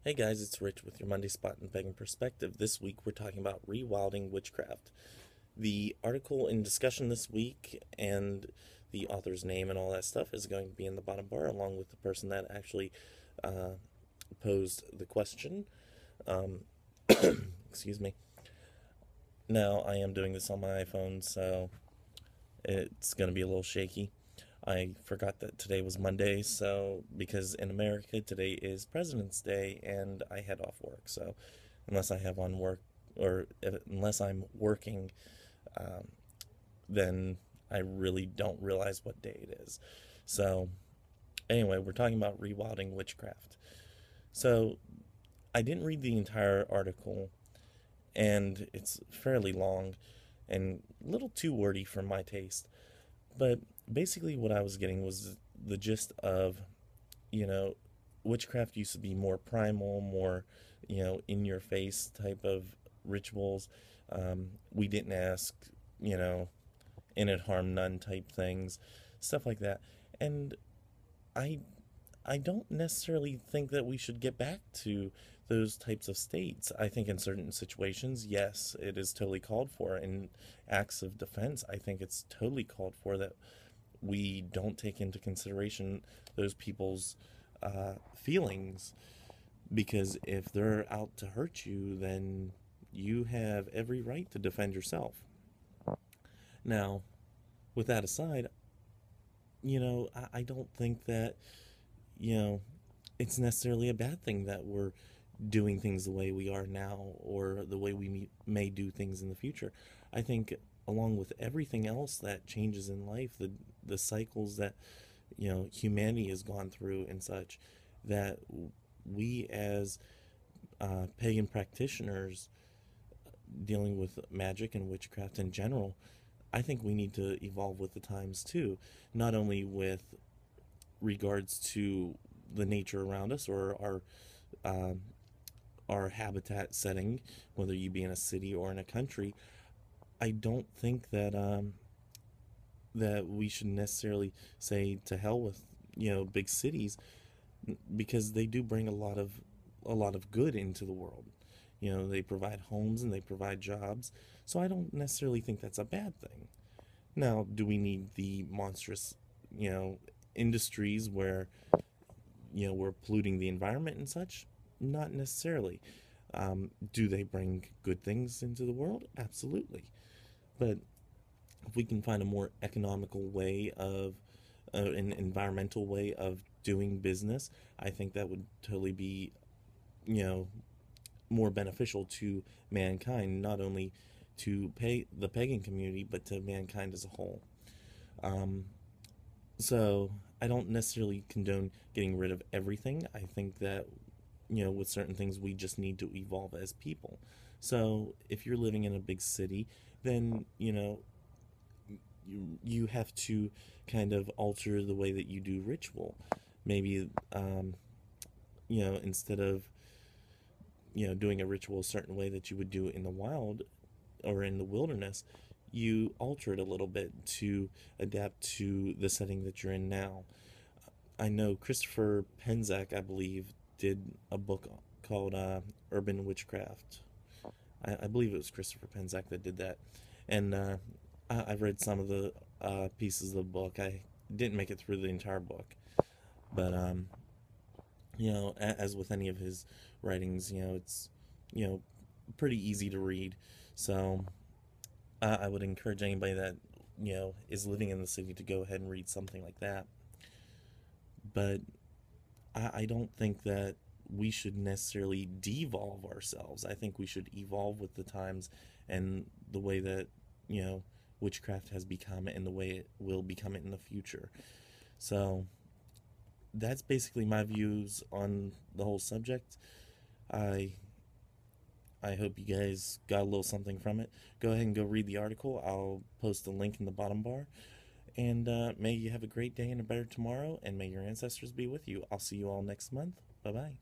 Hey guys, it's Rich with your Monday Spot and Pagan Perspective. This week we're talking about rewilding witchcraft. The article in discussion this week and the author's name and all that stuff is going to be in the bottom bar, along with the person that actually uh, posed the question. Um, excuse me. Now, I am doing this on my iPhone, so it's going to be a little shaky. I forgot that today was Monday, so because in America today is President's Day and I head off work. So unless I have on work or unless I'm working, um, then I really don't realize what day it is. So anyway, we're talking about rewilding witchcraft. So I didn't read the entire article, and it's fairly long and a little too wordy for my taste. But basically, what I was getting was the gist of, you know, witchcraft used to be more primal, more, in your face type of rituals. We didn't ask, you know, in it harm none type things, stuff like that. And I I don't necessarily think that we should get back to those types of states. I think in certain situations, yes, it is totally called for. In acts of defense, I think it's totally called for that we don't take into consideration those people's feelings, because if they're out to hurt you, then you have every right to defend yourself. Now, with that aside, I don't think that, you know, it's necessarily a bad thing that we're doing things the way we are now or the way we may do things in the future. I think along with everything else that changes in life, the cycles that humanity has gone through and such, that we as pagan practitioners dealing with magic and witchcraft in general, I think we need to evolve with the times too, not only with regards to the nature around us or um, our habitat setting, whether you be in a city or in a country. I don't think that that we should necessarily say to hell with big cities, because they do bring a lot of good into the world. They provide homes and they provide jobs, so I don't necessarily think that's a bad thing. Now, do we need the monstrous, you know, industries where we're polluting the environment and such? Not necessarily. Do they bring good things into the world? Absolutely. But if we can find a more economical way of, an environmental way of doing business, I think that would totally be, you know, more beneficial to mankind, not only to pay the pagan community, but to mankind as a whole. Um, so I don't necessarily condone getting rid of everything. I think that, with certain things, we just need to evolve as people. So if you're living in a big city, then, you have to kind of alter the way that you do ritual. Maybe, instead of, doing a ritual a certain way that you would do it in the wild or in the wilderness, you alter it a little bit to adapt to the setting that you're in now. I know Christopher Penczak, I believe, did a book called Urban Witchcraft. I believe it was Christopher Penczak that did that. And I've read some of the pieces of the book. I didn't make it through the entire book. But, as with any of his writings, it's, you know, pretty easy to read. So I would encourage anybody that, is living in the city to go ahead and read something like that. But I don't think that we should necessarily devolve ourselves. I think we should evolve with the times and the way that, you know, witchcraft has become and the way it will become it in the future. So that's basically my views on the whole subject. I I hope you guys got a little something from it. Go ahead and go read the article. I'll post the link in the bottom bar. And may you have a great day and a better tomorrow, and may your ancestors be with you. I'll see you all next month. Bye bye.